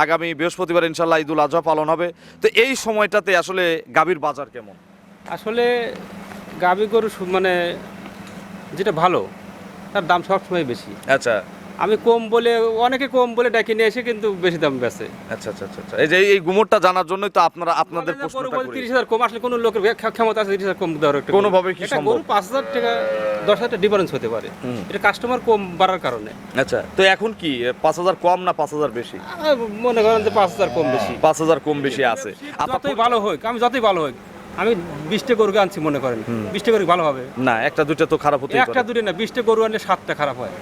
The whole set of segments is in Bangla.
আগামী বৃহস্পতিবার ইনশাল্লাহ ঈদুল আজহা পালন হবে। তো এই সময়টাতে আসলে গাভীর বাজার কেমন? আসলে গাভী গরু মানে যেটা ভালো তার দাম সবসময় বেশি। আচ্ছা আমি কম বলে অনেকে কম বলে ডেকে নিয়ে এসে কিন্তু বেশি দাম বেচে। আচ্ছা আচ্ছা আচ্ছা আচ্ছা। এই যে এই গুমরটা জানার জন্যই তো আপনাদের প্রশ্নটা করি। 30,000 কম আসলে কোনো লোকের ক্ষমতা আছে 30,000 কম দেওয়ার? একটা কোনোভাবে কি সম্ভব? গরু 5,000 টাকা 10,000 ডিফারেন্স হতে পারে, এটা কাস্টমার কম বাড়ার কারণে। আচ্ছা, তো এখন কি 5,000 কম না 5,000 বেশি? মনে করেন যে 5,000 কম বেশি। 5,000 কম বেশি আছে। যতই ভালো হোক, আমি যতই ভালো হোক, আমি 20টা গরু আনছি মনে করেন, 20টা গরু ভালো হবে না, একটা দুইটা তো খারাপ হতেই একটা পারে। দুটো না, 20টা গরু আনলে 7টা খারাপ হয়,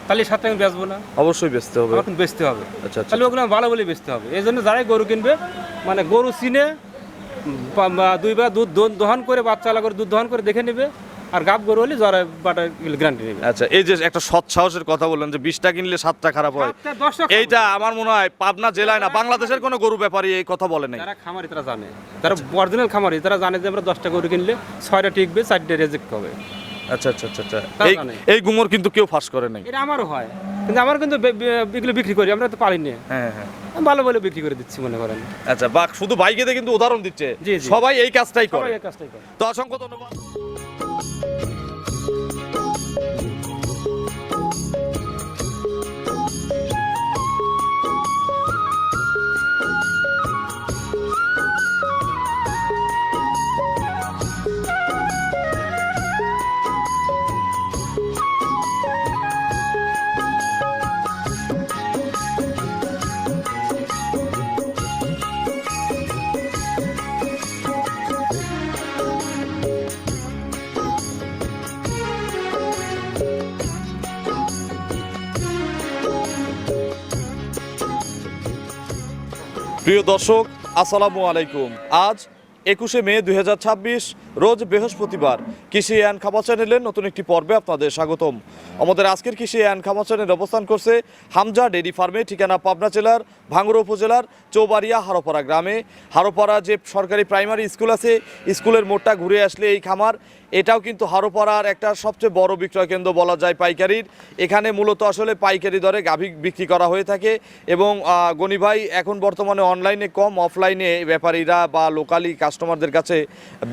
তাহলে 7টা আমি বেচবো না? অবশ্যই বেচতে হবে। এখন বেচতে হবে। আচ্ছা আচ্ছা। তাহলে ওগুলো ভালো বলে বেচতে হবে। এই জন্য যারাই গরু কিনবে, মানে গরু চিনে 2 বার দুধ দহন করে, বাচ্চা আলা করে দুধ দহন করে দেখে নেবে, আর গাব গরু হলে জরা বাটা গ্যারান্টি নেবে। আচ্ছা, এই যে একটা সৎ সাহসের কথা বললেন যে 20টা কিনলে 7টা খারাপ হয়, 7টা 10টা এইটা আমার মনে হয় পাবনা জেলায় না, বাংলাদেশের কোনো গরু ব্যাপারী এই কথা বলে নাই। যারা খামারি তারা জানে, যারা অরিজিনাল খামারি তারা জানে যে আমরা 10টা গরু কিনলে 6টা টিকবে, 4টা রেজেক্ট হবে। আচ্ছা আচ্ছা আচ্ছা আচ্ছা। তারা এই জানে। এই গুমর কিন্তু কেউ ফাঁস করে নাই। এটা আমারও হয়, কিন্তু আমার কিন্তু এগুলো বিক্রি করি, আমরা তো পারি না, হ্যাঁ হ্যাঁ। আমি ভালো বলে বিক্রি করে দিচ্ছি মনে করেন। আচ্ছা, বা শুধু বাইকে কিন্তু উদাহরণ দিচ্ছে, জি, জি। সবাই এই কাজটাই করে। সবাই এই কাজটাই করে। তো অসংখ্য ধন্যবাদ। প্রিয় দর্শক, আসসালামু আলাইকুম। আজ 21শে মে 2026 রোজ বৃহস্পতিবার। কৃষি অ্যান্ড খামার চ্যানেলের নতুন একটি পর্বে আপনাদের স্বাগতম। আমাদের আজকের কৃষি অ্যান্ড খামার চ্যানেল অবস্থান করছে হামজা ডেইরি ফার্মে, ঠিকানা পাবনা জেলার ভাঙ্গুড়া উপজেলার চৌবাড়িয়া হারোপাড়া গ্রামে। হারোপাড়া যে সরকারি প্রাইমারি স্কুল আছে, স্কুলের মোড়টা ঘুরে আসলে এই খামার। এটাও কিন্তু হারোপাড়ার একটা সবচেয়ে বড় বিক্রয় কেন্দ্র বলা যায় পাইকারির। এখানে মূলত আসলে পাইকারি দরে গাভী বিক্রি করা হয়ে থাকে এবং গনি ভাই এখন বর্তমানে অনলাইনে কম, অফলাইনে ব্যাপারীরা বা লোকালি কাস্টমারদের কাছে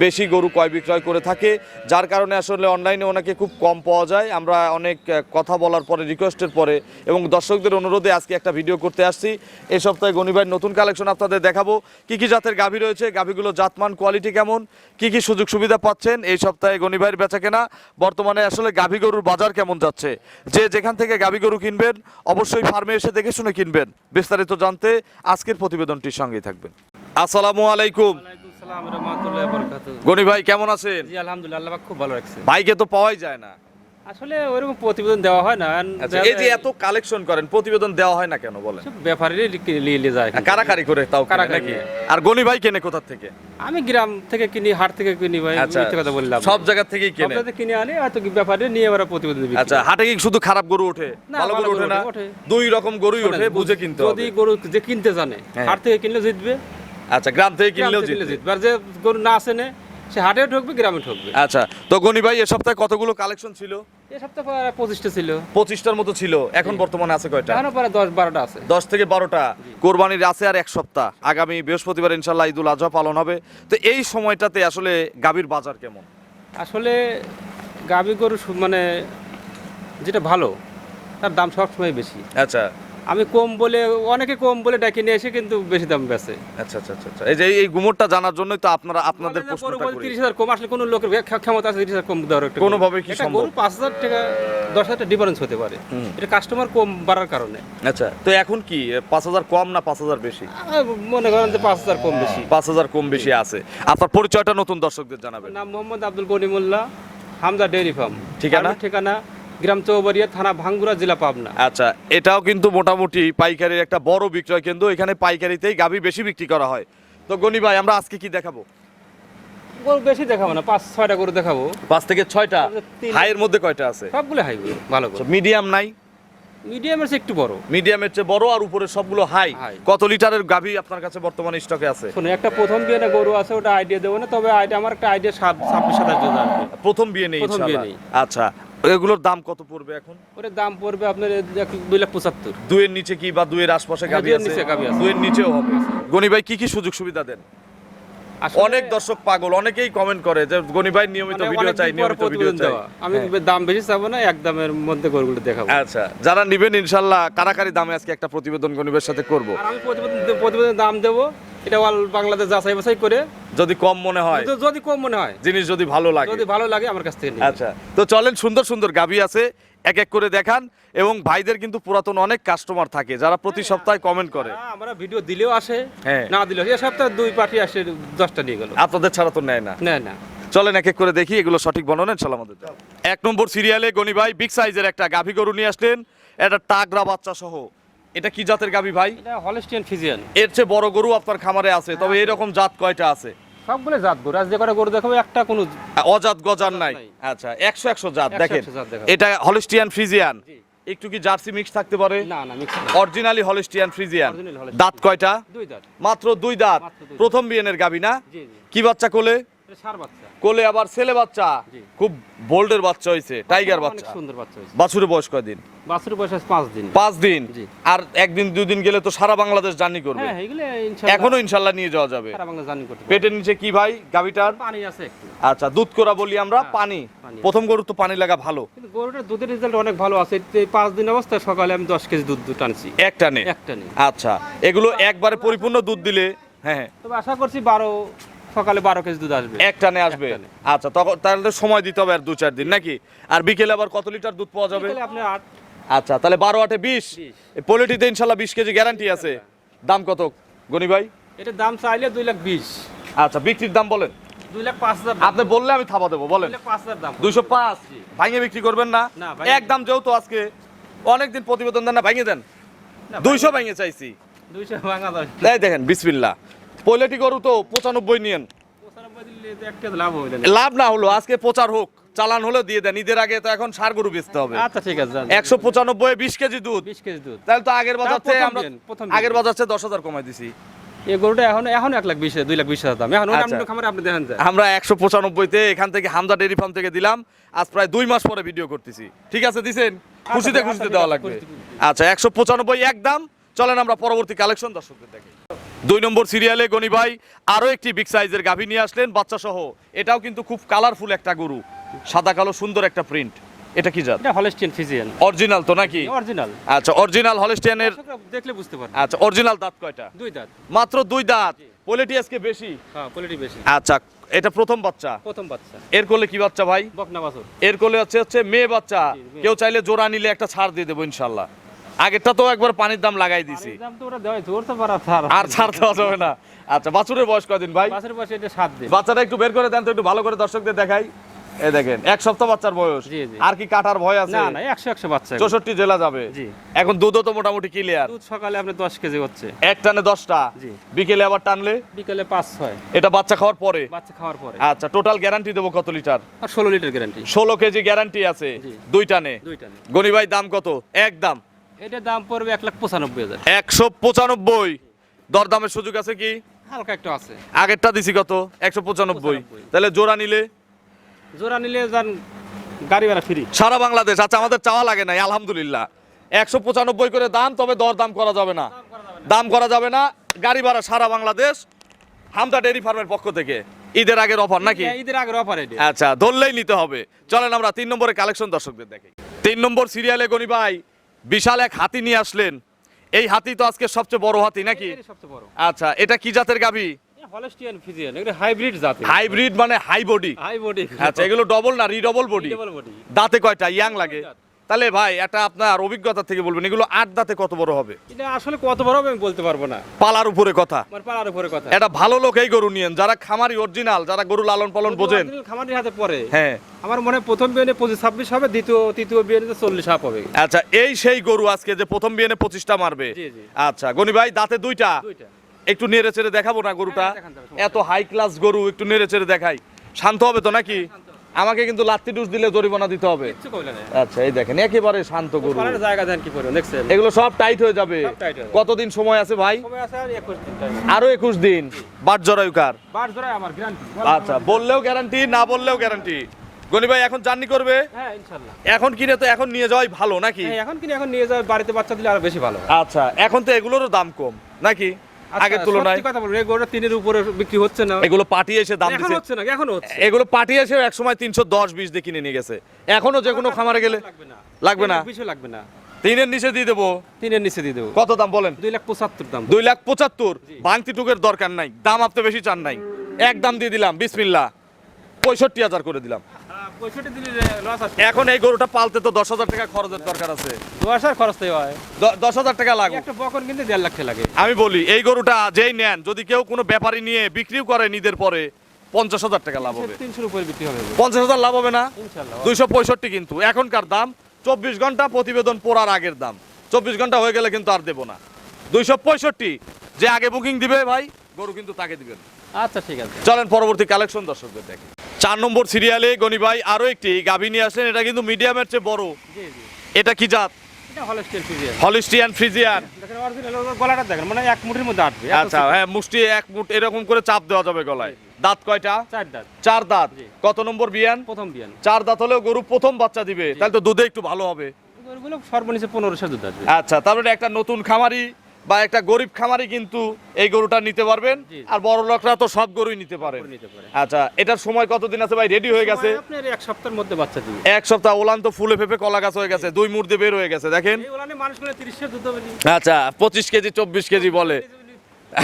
বেশি গরু ক্রয় বিক্রয় করে থাকে, যার কারণে আসলে অনলাইনে ওনাকে খুব কম পাওয়া যায়। আমরা অনেক কথা বলার পরে, রিকোয়েস্টের পরে এবং দর্শকদের অনুরোধে আজকে একটা ভিডিও করতে আসছি। এই সপ্তাহে গনি ভাইয়ের নতুন কালেকশন আপনাদের দেখাবো। কী কী জাতের গাভী রয়েছে, গাভীগুলো জাতমান কোয়ালিটি কেমন, কী কী সুযোগ সুবিধা পাচ্ছেন এই সপ্তাহে গনি ভাইয়ের বেচা কেনা, বর্তমানে আসলে গাভী গরুর বাজার কেমন যাচ্ছে। যে যেখান থেকে গাভী গরু কিনবেন অবশ্যই ফার্মে এসে দেখে শুনে কিনবেন। বিস্তারিত জানতে আজকের প্রতিবেদনটির সঙ্গেই থাকবেন। আসসালামু আলাইকুম। ওয়ালাইকুম সালাম ওয়া রাহমাতুল্লাহি ওয়া বারাকাতুহু। গনি ভাই কেমন আছেন? জি আলহামদুলিল্লাহ, আল্লাহ পাক খুব ভালো রাখছে। ভাইকে তো পাওয়াই যায় না। আসলে ওইরকম প্রতিবেদন দেওয়া হয় না। আচ্ছা, এই যে এত কালেকশন করেন, প্রতিবেদন দেওয়া হয় না কেন বলেন? ব্যাপারী নিয়ে যায়। কারাকারি করে তাও কিনে কারাকারি নাকি? নিয়ে। আর গনি ভাই কেনে কোথা থেকে? আমি গ্রাম থেকে কিনি, হাট থেকে কিনি ভাই, আচ্ছা, মিথ্যে কথা বললাম। সব জায়গা থেকেই কেনে। সবটাতে কিনে আনি, হয়তো ব্যাপারী নিয়ে ওরা প্রতিবেদন বিক্রি আচ্ছা, করে। হাটে কি শুধু খারাপ গরু ওঠে, না, ভালো গরু ওঠে না? ওঠে। দুই রকম গরুই ওঠে, শোনেন, বুঝে কিনতে যদি হবে। গরু যে কিনতে জানে, হ্যাঁ। হাট থেকে কিনলে জিতবে, আচ্ছা, গ্রাম থেকে কিনলেও গ্রাম থেকে জিতবে। জিতবে। আর যে গরু না আসেনে সে হাটে ঢুকবে, গ্রামে ঢুকবে। আচ্ছা, তো গনি ভাই এ সপ্তাহে কতগুলো কালেকশন ছিল? এই সপ্তাহে প্রায় 25টা ছিল, 25টার মতো ছিল। এখন বর্তমানে আছে কয়টা? এখনো প্রায় 10-12টা আছে। 10 থেকে 12টা। কোরবানির আছে আর এক সপ্তাহ। আগামী বৃহস্পতিবার ইনশাল্লাহ ঈদুল আজহা পালন হবে। তো এই সময়টাতে আসলে গাভীর বাজার কেমন? আসলে গাভী গরু মানে যেটা ভালো তার দাম সবসময় বেশি। আচ্ছা আমি কম বলে, অনেকে কম বলে ডেকে নিয়ে এসে কিন্তু বেশি দাম বেচে। আচ্ছা আচ্ছা আচ্ছা আচ্ছা। এই যে এই গুমরটা জানার জন্যই তো আপনাদের প্রশ্নটা করি। 30,000 কম আসলে কোনো লোকের ক্ষমতা আছে 30,000 কম দেওয়ার? একটা কোনোভাবে কি একটা সম্ভব? গরু 5,000 টাকা 10,000 ডিফারেন্স হতে পারে, এটা কাস্টমার কম বাড়ার কারণে। আচ্ছা, তো এখন কি 5,000 কম না 5,000 বেশি? মনে করেন যে 5,000 কম বেশি। 5,000 কম বেশি আছে। আপনার পরিচয়টা নতুন দর্শকদের জানাবেন। নাম মোহাম্মদ আব্দুল গনিমুল্লাহ, হামজা ডেইরি ফার্ম। ঠিকানা? ঠিকানা গ্রাম চৌবাড়িয়া, থানা ভাঙ্গুড়া, জেলা পাবনা। আচ্ছা, এটাও কিন্তু মোটামুটি পাইকারির একটা বড় বিক্রয় কেন্দ্র। এখানে পাইকারিতেই গাভী বেশি বিক্রি করা হয়। তো গনি ভাই, আমরা আজকে কি দেখাবো? গরু বেশি দেখাবো না, 5-6টা গরু দেখাবো। 5 থেকে 6টা। তিন- হাইয়ের মধ্যে কয়টা আছে? সবগুলো হাই গরু, ভালো গরু। মিডিয়াম নাই? মিডিয়ামের চেয়ে একটু বড়। মিডিয়ামের চেয়ে বড়, আর উপরে সবগুলো হাই। হাই। কত লিটারের গাভী আপনার কাছে বর্তমানে স্টকে আছে? শুনুন, একটা প্রথম বিয়ে গরু আছে, ওটা আইডিয়া দেবো না, তবে আইডিয়া আমার একটা আইডিয়া 26-27 জন আসবে। প্রথম বিয়ে নেই প্রথম বিয়ে ইনশাআল্লাহ। নেই। আচ্ছা, এগুলোর দাম কত পড়বে এখন? ওর দাম পড়বে আপনার 2,75,000। দুইয়ের নিচে কি বা দুইয়ের আশপাশে হ্যাঁ, গাবি দুইয়ের আছে? নিচে গাভী আছে। দুইয়ের নিচেও হবে। গনি ভাই কি কি সুযোগ সুবিধা দেন? আসলে অনেক দর্শক পাগল, অনেকেই কমেন্ট করে যে গনি ভাই নিয়মিত মানে ভিডিও অনেক চাই, দিন পর নিয়মিত ভিডিও প্রতিবেদন চাই। দেওয়া। আমি দাম বেশি চাবো না, এক দামের মধ্যে গরুগুলো দেখাবো। আচ্ছা, যারা নিবেন ইনশাল্লাহ কারাকারি দামে আজকে একটা প্রতিবেদন গনিবের সাথে করব। আর আমি প্রতিবেদন দাম দেবো, এটা অল বাংলাদেশ যাচাই বাছাই করে, যদি কম মনে হয়, যদি কম মনে হয়, জিনিস যদি ভালো লাগে। যদি ভালো লাগে আমার কাছ থেকে নিন। আচ্ছা, তো চলেন, সুন্দর সুন্দর গাবি আছে, এক এক করে দেখান। এবং ভাইদের কিন্তু পুরাতন অনেক কাস্টমার থাকে যারা প্রতি সপ্তাহে কমেন্ট করে। আমরা ভিডিও দিলেও আসে, হ্যাঁ। না দিলেও এই সপ্তাহে 2 পার্টি আসে, 10টা নিয়ে গেল। আপনাদের ছাড়া তো নেয় না। না চলেন এক এক করে দেখি এগুলো সঠিক বর্ণনা ইনশাআল্লাহ আমাদের দাও। 1 নম্বর সিরিয়ালে গনি ভাই বিগ সাইজের একটা গাভী গরু নিয়ে আসলেন, এটা টাগরা বাচ্চা সহ। এটা কি জাতের গাভী ভাই? এটা হলস্টিয়ান ফ্রিজিয়ান। এর চেয়ে বড় গরু আপনার খামারে আছে, তবে এরকম জাত কয়টা আছে? সবগুলো জাত গরু, আজ যে কটা গরু দেখাবো একটা কোনো অজাত গজার নাই। আচ্ছা, 100 জাত 100 দেখেন। জাত দেখাবো। এটা হলিস্টিয়ান ফ্রিজিয়ান। জি। একটু কি জার্সি মিক্স থাকতে পারে? না mix originally Holstein Friesian. Original Holstein। দাঁত কয়টা? 2 দাঁত। মাত্র 2 দাঁত। মাত্র 2 প্রথম বিয়েনের গাভী না? জি কি বাচ্চা কোলে? এটা সার বাচ্চা। কোলে আবার ছেলে বাচ্চা। জি। খুব বোল্ডের বাচ্চা হইছে, টাইগার অনেক বাচ্চা। সুন্দর বাচ্চা হয়েছে। বাছুরের বয়স কয়দিন? বাছুরের বয়স আছে 5 দিন। 5 দিন। জি। আর একদিন দুদিন গেলে তো সারা বাংলাদেশ জার্নি করবে। হ্যাঁ, এগুলো ইনশাআল্লাহ এখনো ইনশাল্লাহ নিয়ে যাওয়া যাবে। সারা বাংলা জার্নি করতে পারবে। পেটের নিচে কি ভাই গাভীটার? পানি আছে একটু। আচ্ছা, দুধ করা বলি আমরা, হ্যাঁ, পানি। পানি। প্রথম গরু তো পানি লাগা ভালো। কিন্তু গরুটার দুধের রেজাল্ট অনেক ভালো আছে। এই 5 দিন অবস্থায় সকালে আমি 10 কেজি দুধ টানছি এক টানে। একটা নিয়ে। আচ্ছা, এগুলো একবারে পরিপূর্ণ দুধ দিলে, হ্যাঁ, তবে আশা করছি সকালে 12 কেজি দুধ আসবে। এক টানে আসবে। এক টানে। আচ্ছা, তখন তাহলে তো সময় দিতে হবে আর 2-4 দিন নাকি? আর বিকেলে আবার কত লিটার দুধ পাওয়া যাবে? বিকেলে আপনি 8 আচ্ছা, তাহলে 12-8 20। 20 এই পোলিটিতে ইনশাল্লাহ 20 কেজি গ্যারান্টি আছে। দাম কত গনি ভাই? এটার দাম চাইলে 2,20,000। আচ্ছা, বিক্রির দাম বলেন। 2,05,000 আপনি বললে আমি থাবা দেবো, বলেন। 2,05,000 দাম। 205 ভাঙে বিক্রি করবেন না? না, ভাঙে- একদম যেহেতু আজকে অনেকদিন প্রতিবেদন দেন না, ভাঙে দেন। না, 200 ভাঙে চাইছি। 200 ভাঙা দাও। এই দেখেন, বিসমিল্লাহ। পৈলেটি গরু তো 95 নিয়েন। 95 দিলে তো একটা লাভ হবে না। লাভ না হলো আজকে প্রচার হোক, চালান হলে দিয়ে দেন। ঈদের আগে তো এখন ষাঁড় গরু বেচতে হবে। আচ্ছা ঠিক আছে, যান। 195 20 কেজি দুধ। 20 কেজি দুধ। তাহলে তো আগের বাজার থেকে আমরা প্রথম আগের বাজার থেকে 10,000 কমাই দিছি। এই গরুটা এখন 1,20,000 2,20,000 দাম। এখন আচ্ছা। অন্য খামারে আপনি দেখেন যায়। আমরা 195-তে এখান থেকে হামজা ডেইরি ফার্ম থেকে দিলাম। আজ প্রায় 2 মাস পরে ভিডিও করতেছি। ঠিক আছে, দিছেন? খুশিতে খুশিতে আচ্ছা, দেওয়া ঠিক আছে, লাগবে। খুশিতে। আচ্ছা, 195 একদম। চলেন আমরা পরবর্তী কালেকশন দর্শকদের দেখি। 2 নম্বর সিরিয়ালে গনি ভাই আরো একটি বিগ সাইজের গাভী নিয়ে আসলেন বাচ্চা সহ। এটাও কিন্তু খুব কালারফুল একটা গরু, সাদা কালো সুন্দর একটা প্রিন্ট। এটা কি জাত? এটা হলস্টিয়ান ফ্রিজিয়ান। অরিজিনাল তো নাকি? অরিজিনাল। আচ্ছা, অরিজিনাল হলস্টিয়ানের। দেখলে বুঝতে পারবেন। আচ্ছা, অরিজিনাল দাঁত কয়টা? 2 দাঁত। মাত্র 2 দাঁত। কোয়ালিটি আজকে বেশি। হ্যাঁ, কোয়ালিটি বেশি। আচ্ছা, এটা প্রথম বাচ্চা। প্রথম বাচ্চা। এর কোলে কি বাচ্চা ভাই? বকনা বাছুর। এর কোলে হচ্ছে মেয়ে বাচ্চা। জি, মেয়ে। কেউ চাইলে জোড়া নিলে একটা ছাড় দিয়ে দেবো ইনশাল্লাহ। আগেরটা তো একবার পানির দাম লাগাই দিছি, পানির দাম তো ওরা দেওয়াই জোর তো পারা ছাড়। আর ছাড় দেওয়া যাবে না। আচ্ছা, বাছুরের বয়স কয়দিন ভাই? বাছুরের বয়স এটা 7 দিন। বাচ্চাটা একটু বের করে দেন তো, একটু ভালো করে দর্শকদের দেখাই। এই দেখেন, 1 সপ্তাহ বাচ্চার বয়স। জি, জি। আর কি কাটার ভয় আছে? না 100 বাচ্চা। 64 জেলা যাবে। জি। এখন দুধও তো মোটামুটি ক্লিয়ার। দুধ সকালে আপনি 10 কেজি হচ্ছে। এক টানে 10টা। জি। বিকেলে আবার টানলে? বিকেলে 5-6 এটা বাচ্চা খাওয়ার পরে। বাচ্চা খাওয়ার পরে। আচ্ছা, টোটাল গ্যারান্টি দেবো কত লিটার? আর 16 লিটার গ্যারান্টি। 16 কেজি গ্যারান্টি আছে। জি। 2 টানে। 2 টানে। গনি ভাই দাম কত? একদম এটার দাম পড়বে 1,95,000। 195। দরদামের সুযোগ আছে কি? হালকা একটু আছে। আগেরটা দিছি কত? 195। 95 তাহলে জোড়া নিলে জোড়া নিলে যান গাড়ি ভাড়া ফ্রি। সারা বাংলাদেশ। আচ্ছা, আমাদের চাওয়া লাগে নাই আলহামদুলিল্লাহ। 195 করে দাম, তবে দরদাম করা যাবে না। দাম করা যাবে না। গাড়ি ভাড়া সারা বাংলাদেশ। হামদা ডেইরি ফার্মের পক্ষ থেকে ঈদের আগের অফার নাকি? ঈদের আগের অফার এটা। আচ্ছা, ধরলেই নিতে হবে। চলেন আমরা 3 নম্বরের কালেকশন দর্শকদের দেখি। 3 নম্বর সিরিয়ালে গনি ভাই বিশাল এক হাতি নিয়ে আসলেন। এই হাতি তো আজকে সবচেয়ে বড় হাতি নাকি? এটাই সবচেয়ে বড়। আচ্ছা, এটা কি জাতের গাভী? Holstein Friesian. এটা হাইব্রিড জাতের। হাইব্রিড মানে হাই বডি। High body. আচ্ছা, এগুলো ডবল না রিডবল বডি? Double body. দাঁতে কয়টা? ইয়াং লাগে। দাঁত। তাহলে ভাই এটা আপনার অভিজ্ঞতা থেকে বলবেন, এগুলো 8 দাঁতে কত বড় হবে? এটা আসলে কত বড় হবে আমি বলতে পারবো না। পালার উপরে কথা। আমার পাড়ার উপরে কথা। এটা ভালো লোক এই গরু নিয়েন, যারা খামারি অরিজিনাল, যারা গরু লালন পালন বোঝেন। খামারের হাতে পড়ে। হ্যাঁ। আমার মনে হয় প্রথম বিয়ানে 25-26 হবে, তৃতীয় বিয়ানে 40 আপ হবে। আচ্ছা, এই সেই গরু আজকে যে প্রথম বিয়ানে 25টা মারবে। জি, জি। আচ্ছা, গনি ভাই দাঁতে 2টা। 2টা। একটু নেড়ে চেড়ে দেখাবো না গরুটা? হ্যাঁ, দেখান, দেখান। এত হাই ক্লাস গরু, একটু নেড়ে চেড়ে দেখাই। শান্ত হবে তো নাকি? আমাকে কিন্তু লাত্তি ডুস দিলে জরিমানা দিতে হবে। কিচ্ছু কইলা না। আচ্ছা, এই দেখেন একেবারে শান্ত গরু। পাড়ার জায়গা দেন কি পরিমাণ দেখছেন? এগুলো সব টাইট হয়ে যাবে। সব টাইট হয়ে যাবে। কতদিন সময় আছে ভাই? সময় আছে আর 21 দিন টাইম। আরো 21 দিন। বাট জরায়ুকার। বার জোড়ায় আমার গ্যারান্টি। আচ্ছা, বললেও গ্যারান্টি, না বললেও গ্যারান্টি। গনি ভাই এখন জার্নি করবে? হ্যাঁ ইনশাআল্লাহ। এখন কিনে তো এখন নিয়ে যাওয়াই ভালো নাকি? হ্যাঁ এখন কিনে এখন নিয়ে যাবে, বাড়িতে বাচ্চা দিলে আরো বেশি ভালো হয়। আচ্ছা, এখন তো এগুলোরও দাম কম নাকি আগের তুলনায়? সত্যি কথা বলবো, এই গরুটা 3 এর উপরে বিক্রি হচ্ছে না। এগুলো পাটি এসে দাম এখন দিছে, হচ্ছে না, এখন হচ্ছে। এগুলো পাটি এসে এক সময় 310-20 দিয়ে কিনে নিয়ে গেছে। এখনো যে কোনো খামারে গেলে লাগবে না, লাগবে না, বেশি লাগবে না। 3 এর নিচে দিয়ে দেবো। 3 এর নিচে দিয়ে দেবো। কত দাম বলেন? 2,75,000 দাম। 2,75,000। ভাঙতি টুকের দরকার নাই, দাম আপনি বেশি চান নাই, এক দাম দিয়ে দিলাম বিসমিল্লাহ, 65,000 করে দিলাম। 65 দিলে লস আছে। এখন এই গরুটা পালতে তো 10,000 টাকা খরচের দরকার আছে। 10,000 খরচ তো হয়। 10,000 টাকা লাগবে। একটা বকন কিনতে 1.5 লাখ টাকা লাগে। আমি বলি এই গরুটা যেই নেন, যদি কেউ কোনো ব্যাপারী নিয়ে বিক্রিও করে ঈদের পরে, 50,000 টাকা লাভ হবে। 300 এর উপরে বিক্রি হবে 50,000 লাভ হবে না? ইনশাআল্লাহ। 265 কিন্তু এখনকার দাম। 24 ঘন্টা প্রতিবেদন পড়ার আগের দাম, 24 ঘন্টা হয়ে গেলে কিন্তু আর দেবো না। 265 যে আগে বুকিং দিবে ভাই, গরু কিন্তু তাকে দিবেন। আচ্ছা ঠিক আছে। চলেন পরবর্তী কালেকশন দর্শকদের দেখি। 4 নম্বর সিরিয়ালে গনি ভাই আরো একটি গাভী নিয়ে আসলেন, এটা কিন্তু মিডিয়ামের চেয়ে বড়। জি জি। এটা কি জাত? এটা হলস্টিয়ান ফ্রিজিয়ান। Holstein Friesian. দেখেন অরিজিনাল গলাটা দেখেন, মানে এক মুঠির মধ্যে আটবে। আচ্ছা, হ্যাঁ, মুষ্টি এক মুঠ এরকম করে চাপ দেওয়া যাবে গলায়। দাঁত কয়টা? 4 দাঁত। 4 দাঁত। জি। কত নম্বর বিয়ান? প্রথম বিয়ান। 4 দাঁত হলেও গরু প্রথম বাচ্চা দিবে, তাহলে তো দুধে একটু ভালো হবে। গরুগুলো সর্বনিম্ন 1500 দুধ আসবে। আচ্ছা, তারপরে একটা নতুন খামারি বা একটা গরিব খামারি কিন্তু এই গরুটা নিতে পারবেন, জি। আর বড় লোকরা তো সব গরুই নিতে পারেন। নিতে পারে। আচ্ছা, এটার সময় কতদিন আছে ভাই? রেডি হয়ে গেছে? আপনার এক সপ্তাহের মধ্যে বাচ্চা দিবে। এক সপ্তাহ। ওলান তো ফুলে ফেপে কলা গাছ হয়ে গেছে, 2 মুঠ দিয়ে বের হয়ে গেছে দেখেন। এই ওলানে মানুষগুলো 30 এর দুধ হবে নি। আচ্ছা, 25 কেজি 24 কেজি বলে।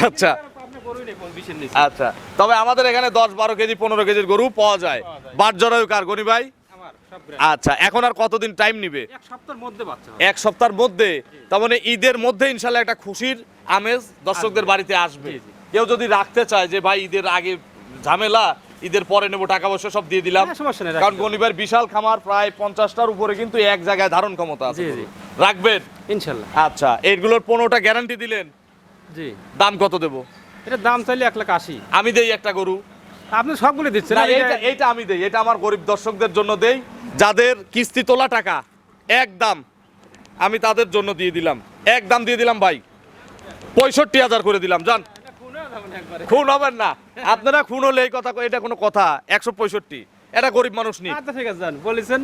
আচ্ছা আপনি গরুই নেই 20 এর নিচে। আচ্ছা, তবে আমাদের এখানে 10-12 কেজি 15 কেজির গরু পাওয়া যায়। বাট জরায়ু কার গনি ভাই? আমার সব আচ্ছা, এখন আর কতদিন টাইম নিবে? এক সপ্তাহের মধ্যে বাচ্চা হবে। এক সপ্তাহের মধ্যে। তার মানে ঈদের মধ্যে ইনশাল্লাহ একটা খুশির আমেজ দর্শকদের বাড়িতে আসবে। জি, জি। কেউ যদি রাখতে চায় যে ভাই ঈদের আগে ঝামেলা, ঈদের পরে নেবো, টাকা পয়সা সব দিয়ে দিলাম। হ্যাঁ, সমস্যা নেই, কারণ রাখতে গনিবার বিশাল খামার, প্রায় 50টার উপরে কিন্তু এক জায়গায় ধারণ ক্ষমতা আছে। জি, জি। রাখবেন? ইনশাআল্লাহ। আচ্ছা, এইগুলোর 15টা গ্যারান্টি দিলেন, জি। দাম কত দেবো? এটা দাম চাইলে 1,80,000। আমি দেই একটা গরু। আপনি সবগুলো দিচ্ছেন না, না? এইটা আমি দেই, এটা আমার গরিব দর্শকদের জন্য দেই, যাদের কিস্তি তোলা টাকা। এক দাম আমি তাদের জন্য দিয়ে দিলাম, এক দাম দিয়ে দিলাম ভাই, 65,000 করে দিলাম। জান, খুন হবেন না আপনারা, খুন হলে এই কথা, এটা কোনো কথা? 165, এটা গরিব মানুষ নি। আচ্ছা ঠিক আছে, জান বলেছেন।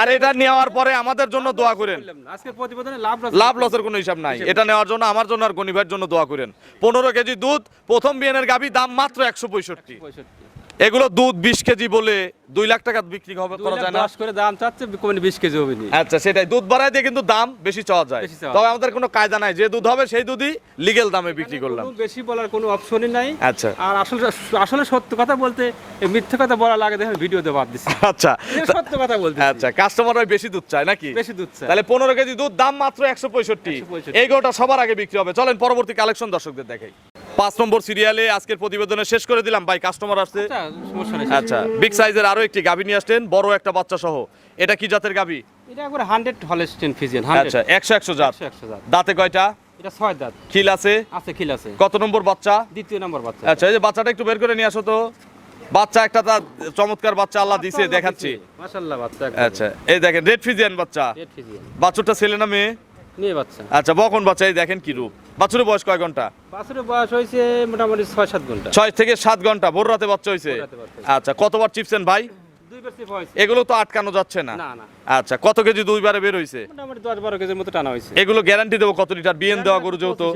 আর এটা নেওয়ার পরে আমাদের জন্য দোয়া করেন। আজকে প্রতিবেদনে লাভ লাভ লসের কোনো হিসাব নাই, এটা নেওয়ার জন্য আমার জন্য আর গনিবের জন্য দোয়া করেন। 15 কেজি দুধ, প্রথম বিয়ানের গাভী, দাম মাত্র 165। 65। এগুলো দুধ 20 কেজি বলে 2 লাখ টাকা বিক্রি হবে, করা যায় না? 10 করে দাম চাচ্ছে, কমে 20 কেজি হবে নি। আচ্ছা, সেটাই, দুধ বাড়ায় দিয়ে কিন্তু দাম বেশি চাওয়া যায়। বেশি চাওয়া তবে আমাদের কোনো কায়দা নাই, যে দুধ হবে সেই দুধই লিগ্যাল দামে বিক্রি করলাম। কোনো বেশি বলার কোনো অপশনই নাই। আচ্ছা আর আসলে আসলে সত্য কথা বলতে, এই মিথ্যে কথা বলা লাগে, দেখেন ভিডিওতে বাদ দিচ্ছি। আচ্ছা সত্য কথা বলতে। আচ্ছা, কাস্টমাররা বেশি দুধ চায় নাকি? বেশি দুধ চায়। তাহলে 15 কেজি দুধ, দাম মাত্র 165। 165 এই গরুটা সবার আগে বিক্রি হবে। চলেন পরবর্তী কালেকশন দর্শকদের দেখাই। 5 নম্বর সিরিয়ালে আজকের প্রতিবেদনে শেষ করে দিলাম ভাই, কাস্টমার আসছে। আচ্ছা, সমস্যা নেই। আচ্ছা, বিগ সাইজের আরো একটি গাভী নিয়ে আসলেন, বড় একটা বাচ্চা সহ। এটা কি জাতের গাভী? এটা একবারে 100 হলস্টিয়ান ফ্রিজিয়ান। আচ্ছা, 100 জাত। 100 জাত। দাঁতে কয়টা? এটা 6 দাঁত। খিল আছে? আছে, খিল আছে। কত নম্বর বাচ্চা? দ্বিতীয় নম্বর বাচ্চা। আচ্ছা, এই যে বাচ্চাটা একটু বের করে নিয়ে আসো তো। বাচ্চা একটা, তার চমৎকার বাচ্চা আল্লাহ দিছে, দেখাচ্ছি। মাশাআল্লাহ বাচ্চা। আচ্ছা, এই দেখেন রেড ফ্রিজিয়ান বাচ্চা। Red Friesian. বাছুরটা ছেলে না মেয়ে? মেয়ে বাচ্চা। আচ্ছা, বকন বাচ্চা, এই দেখেন কি রূপ। বাছুরের বয়স কয় ঘন্টা? বাছুরের বয়স হয়েছে মোটামুটি 6-7 ঘন্টা। 6 থেকে 7 ঘন্টা। ভোর রাতে বাচ্চা হয়েছে? ভোর রাতে বাচ্চা। আচ্ছা, কতবার চিপছেন ভাই? 2 বার চিপ হয়েছে। এগুলো তো আটকানো যাচ্ছে না। না না, আচ্ছা, কত কেজি দুইবারে বের হয়েছে? মোটামুটি 10-12 কেজির মতো টানা হয়েছে। এগুলো গ্যারান্টি দেবো কত লিটার? বিএন দেওয়া গরু যেহেতু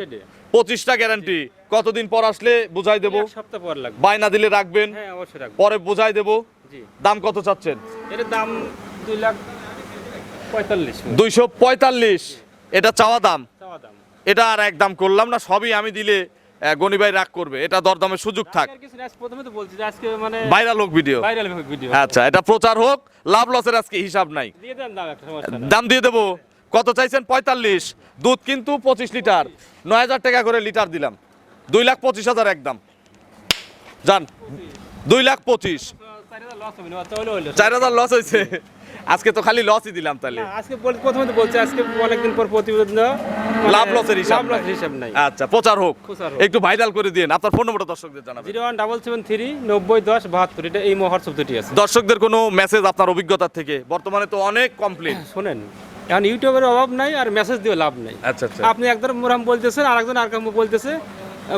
25টা গ্যারান্টি। কতদিন পর আসলে বুঝাই দেবো? এক সপ্তাহ পর লাগবে। বায়না দিলে রাখবেন? হ্যাঁ অবশ্যই রাখবো। পরে বুঝাই দেবো। জি। দাম কত চাচ্ছেন? এর দাম 2,45,000। 245 এটা চাওয়া দাম। চাওয়া দাম। এটা আর এক দাম করলাম না, সবই আমি দিলে গনি ভাই রাগ করবে, এটা দরদামের সুযোগ থাক। আর কিছু না, প্রথমে তো বলছি যে আজকে মানে ভাইরাল হোক ভিডিও। Viral video. আচ্ছা, এটা প্রচার হোক, লাভ লসের আজকে হিসাব নাই। দিয়ে দেন দাম, একটা সমস্যা নাই। দাম দিয়ে দেবো। কত চাইছেন? 45। দুধ কিন্তু 25 লিটার, 9,000 টাকা করে লিটার দিলাম। 2,25,000 একদম। যান, 2,25,000। 4,000 লস হবে না, তাহলে হইলো। 4,000 লস হয়েছে। আজকে তো খালি লসই দিলাম তাহলে। না, আজকে প্রথমে তো বলছি আজকে অনেকদিন পর প্রতিবেদন দেওয়া, মানে লাভ লসের হিসাব লাভ লসের হিসাব নাই। আচ্ছা, প্রচার হোক, প্রচার হোক। একটু ভাইরাল করে দিন। আপনার ফোন নম্বরটা দর্শকদের জানাবেন। 01773 90 10 72। এটা এই হোয়াটসঅ্যাপ দুটি আছে। দর্শকদের কোনো মেসেজ আপনার অভিজ্ঞতা থেকে? বর্তমানে তো অনেক কমপ্লেন। শোনেন, এখন ইউটিউবের অভাব নাই, আর মেসেজ দিয়ে লাভ নাই। আচ্ছা আচ্ছা, আপনি একজন মোরাম বলতেছেন, আর একজন আর কাম বলতেছে,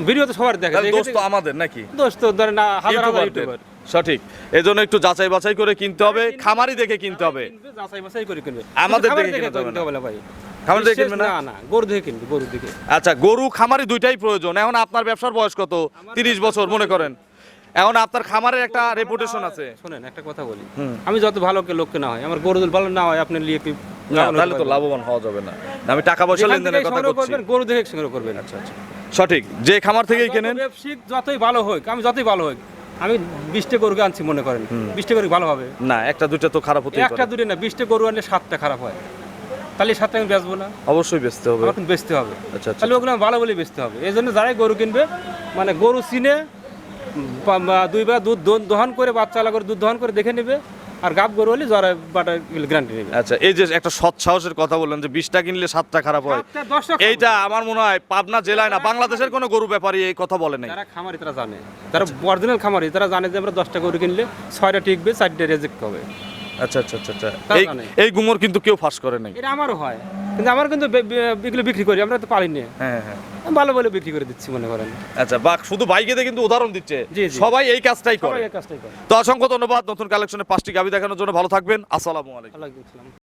ভিডিও তো সবার দেখে। তাহলে দোষ তো আমাদের নাকি? দোষ তো ধরেন না, হাজার হাজার ইউটিউবারদের। ইউটিউবার সঠিক, এজন্য একটু যাচাই বাছাই করে কিনতে হবে, খামারি দেখে কিনতে হবে। কিনবে, যাচাই বাছাই করে কিনবে। আমাদের খামার দেখে কিনতে হবে না। হবে না ভাই। খামারি দেখে বিশেষ কিনবে না? না, গরু দেখে কিনবে, গরু দেখে। আচ্ছা, গরু খামারি দুইটাই প্রয়োজন। এখন আপনার ব্যবসার বয়স কত? 30 বছর মনে করেন। এখন আপনার খামারের একটা রেপুটেশন আছে। শোনেন একটা কথা বলি, আমি যত ভালো লোককে না হয়, আমার গরু যদি ভালো না হয়, আপনি নিয়ে কি না, তাহলে তো লাভবান হওয়া যাবে না। আমি টাকা পয়সা যেখান লেনদেনের থেকেই কথা সংগ্রহ বলছি। করবেন, গরু দেখে সংগ্রহ করবেন। আচ্ছা, সঠিক, যে খামার থেকেই কেনেন। ব্যবসায়িক যতই ভালো হোক, আমি যতই ভালো হোক, আমি 20টা গরুকে আনছি মনে করেন, 20টা গরু ভালো হবে না, একটা দুইটা তো খারাপ হতেই একটা পারে। দুটো না, 20টা গরু আনলে 7টা খারাপ হয়, তাহলে 7টা আমি বেচবো না, অবশ্যই বেচতে হবে। আমার কিন্তু বেচতে হবে। আচ্ছা, তাহলে ওগুলো আমি ভালো বলে বেচতে হবে। এই জন্য যারাই গরু কিনবে, মানে গরু চিনে, দুইবার দুধ দহন করে, বাচ্চা আলা করে দুধ দহন করে দেখে নেবে, আর গাব গরু হলে জরা বাটা গ্যারান্টি নেবে। আচ্ছা, এই যে একটা সৎ সাহসের কথা বললেন যে 20টা কিনলে 7টা খারাপ হয়, 7টা 10টা এইটা আমার মনে হয় পাবনা জেলায় না, বাংলাদেশের কোনো গরু ব্যাপারী এই কথা বলে নাই। যারা খামারি তারা জানে, যারা অরিজিনাল খামারি তারা জানে যে আমরা 10টা গরু কিনলে 6টা টিকবে, 4টা রেজেক্ট হবে। আচ্ছা, তা এই জানে। এই গুমর কিন্তু কেউ ফাঁস করে নাই। এটা আমারও হয়, কিন্তু আমার কিন্তু এগুলো বিক্রি করি, আমরা তো পারি না, হ্যাঁ, আমি ভালো বলে বিক্রি করে দিচ্ছি মনে করেন। আচ্ছা, বা শুধু বাইকেতে কিন্তু উদাহরণ দিচ্ছে, জি, জি। সবাই এই কাজটাই করে। সবাই এই কাজটাই করে। তো অসংখ্য ধন্যবাদ নতুন কালেকশনে 5টি গাভী দেখানোর জন্য। ভালো থাকবেন, আসসালামু আলাইকুম। আল্লাহ